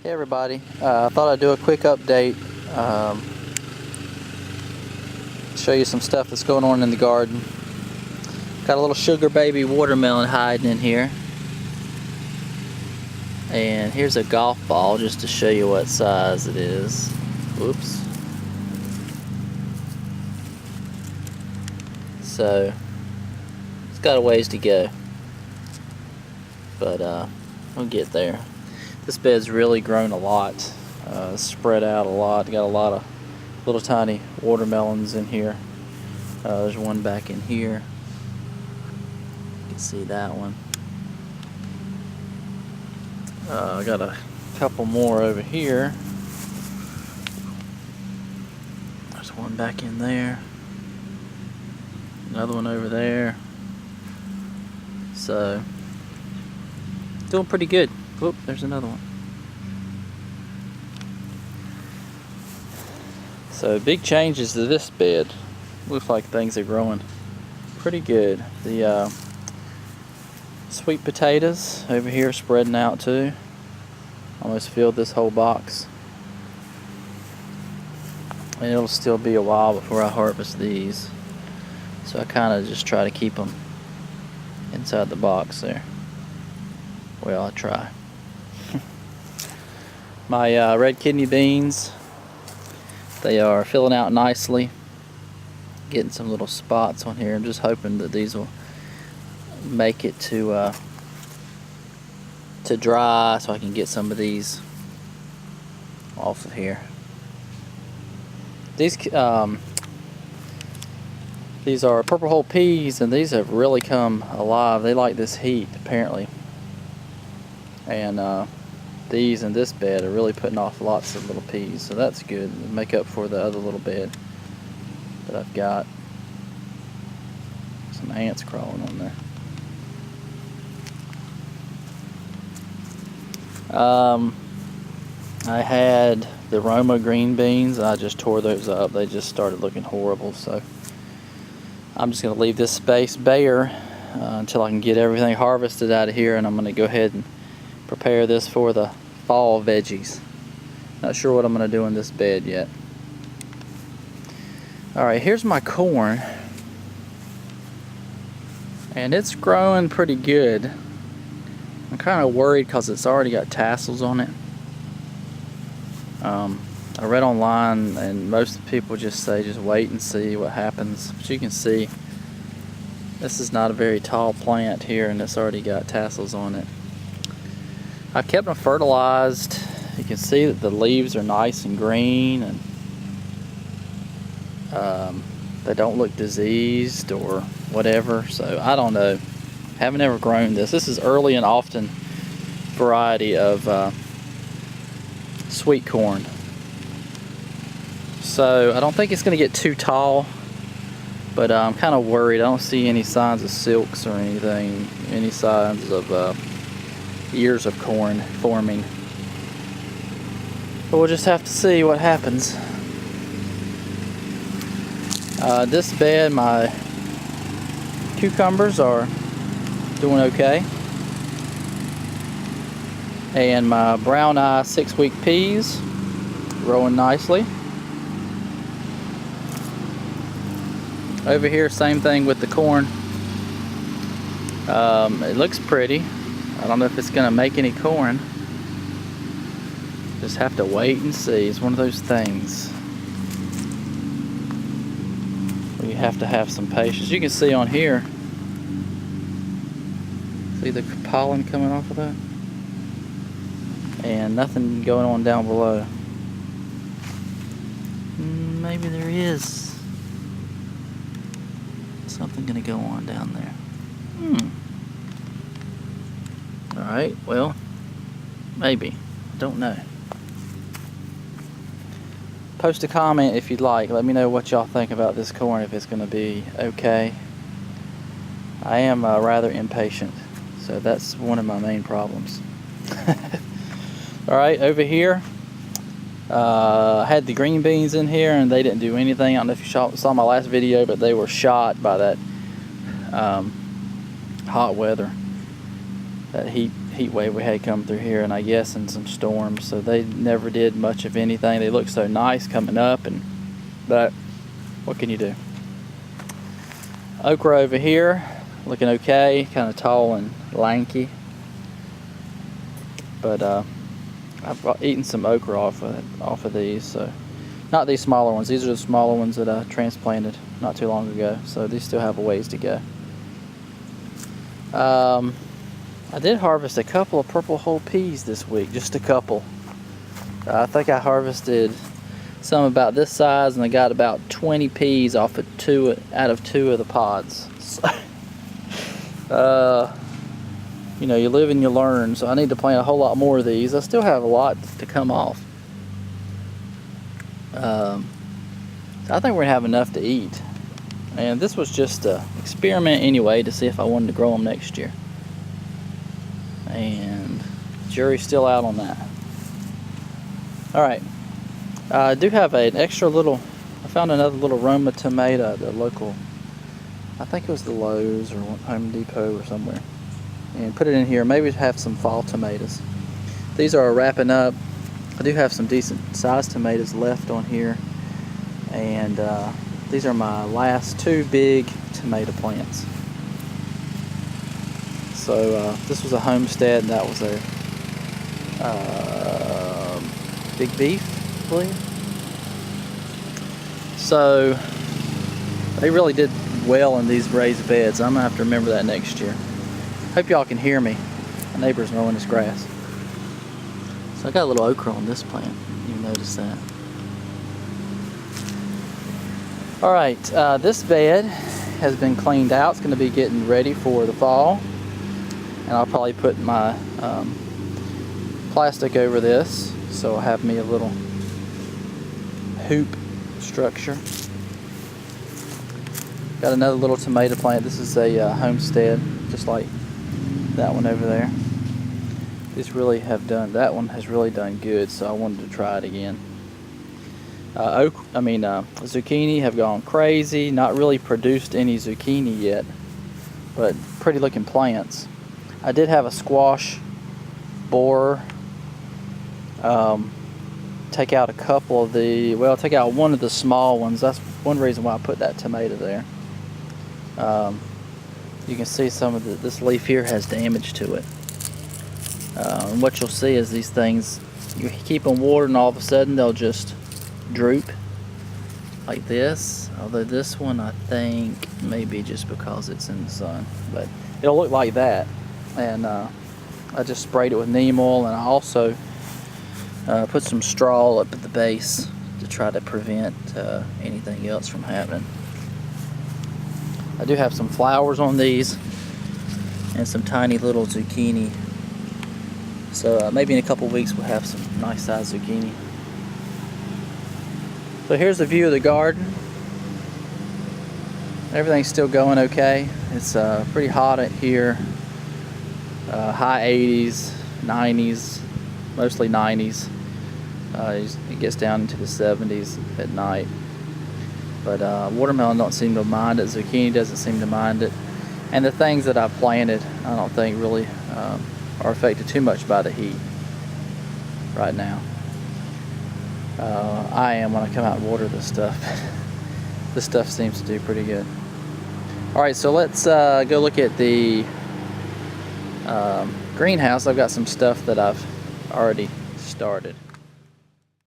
Hey everybody, I thought I'd do a quick update, show you some stuff that's going on in the garden. Got a little sugar baby watermelon hiding in here. And here's a golf ball just to show you what size it is. Whoops. So, it's got a ways to go. But we'll get there. This bed's really grown a lot, spread out a lot. Got a lot of little tiny watermelons in here. There's one back in here. You can see that one. I got a couple more over here. There's one back in there. Another one over there. So, doing pretty good. Whoop, there's another one. So big changes to this bed. Looks like things are growing pretty good. The sweet potatoes over here spreading out too. Almost filled this whole box. And it'll still be a while before I harvest these. So I kind of just try to keep them inside the box there. Well, I try. My red kidney beans, they are filling out nicely. Getting some little spots on here. I'm just hoping that these will make it to dry so I can get some of these off of here. These are purple hull peas, and these have really come alive. They like this heat apparently. And these in this bed are really putting off lots of little peas, so that's good. It'll make up for the other little bed that I've got. Some ants crawling on there. I had the Roma green beans. I just tore those up. They just started looking horrible, so I'm just going to leave this space bare until I can get everything harvested out of here, and I'm going to go ahead and prepare this for the fall veggies. Not sure what I'm going to do in this bed yet. Alright, here's my corn. And it's growing pretty good. I'm kind of worried because it's already got tassels on it. I read online and most people just say just wait and see what happens. But you can see this is not a very tall plant here, and it's already got tassels on it. I've kept them fertilized. You can see that the leaves are nice and green, and they don't look diseased or whatever. So I don't know. Haven't ever grown this. This is early and often variety of sweet corn. So I don't think it's going to get too tall, but I'm kind of worried. I don't see any signs of silks or anything, any signs of ears of corn forming. But we'll just have to see what happens. This bed, my cucumbers are doing okay. And my brown eye 6-week peas growing nicely. Over here, same thing with the corn. It looks pretty. I don't know if it's going to make any corn. Just have to wait and see. It's one of those things where you have to have some patience. You can see on here, see the pollen coming off of that? And nothing going on down below. Maybe there is something going to go on down there. Alright, well, maybe. I don't know. Post a comment if you'd like. Let me know what y'all think about this corn, if it's going to be okay. I am rather impatient, so that's one of my main problems. Alright, over here, I had the green beans in here and they didn't do anything. I don't know if you saw my last video, but they were shot by that hot weather. That heat heat wave we had come through here, and I guess in some storms, so they never did much of anything. They look so nice coming up, but what can you do? Okra over here, looking okay, kind of tall and lanky. But I've eaten some okra off of these, so not these smaller ones. These are the smaller ones that I transplanted not too long ago, so these still have a ways to go. I did harvest a couple of purple whole peas this week, just a couple. I think I harvested some about this size, and I got about 20 peas off of two of the pods. So, you know, you live and you learn, so I need to plant a whole lot more of these. I still have a lot to come off. So I think we're gonna have enough to eat. And this was just an experiment anyway to see if I wanted to grow them next year. And the jury's still out on that. Alright, I do have an extra little, I found another little Roma tomato at the local, I think it was the Lowe's or Home Depot or somewhere. And put it in here, maybe have some fall tomatoes. These are wrapping up. I do have some decent sized tomatoes left on here. And these are my last two big tomato plants. So this was a homestead, and that was a big beef, I believe. So they really did well in these raised beds. I'm gonna have to remember that next year. Hope y'all can hear me. My neighbor's mowing his grass. So I got a little okra on this plant. You notice that. All right, this bed has been cleaned out. It's going to be getting ready for the fall, and I'll probably put my plastic over this, so I'll have me a little hoop structure. Got another little tomato plant. This is a homestead, just like that one over there. These really have done, that one has really done good, so I wanted to try it again. Zucchini have gone crazy. Not really produced any zucchini yet, but pretty looking plants. I did have a squash borer take out a couple of the, well, take out one of the small ones. That's one reason why I put that tomato there. You can see some of this leaf here has damage to it. And what you'll see is these things, you keep them watered and all of a sudden they'll just droop like this. Although this one I think maybe just because it's in the sun, but it'll look like that. And I just sprayed it with neem oil, and I also put some straw up at the base to try to prevent anything else from happening. I do have some flowers on these and some tiny little zucchini. So maybe in a couple weeks we'll have some nice sized zucchini. So here's the view of the garden. Everything's still going okay. It's pretty hot out here. High 80s, 90s, mostly 90s. It gets down into the 70s at night. But watermelon don't seem to mind it. Zucchini doesn't seem to mind it. And the things that I've planted, I don't think really are affected too much by the heat right now. I am when I come out and water this stuff. This stuff seems to do pretty good. Alright, so let's go look at the greenhouse. I've got some stuff that I've already started.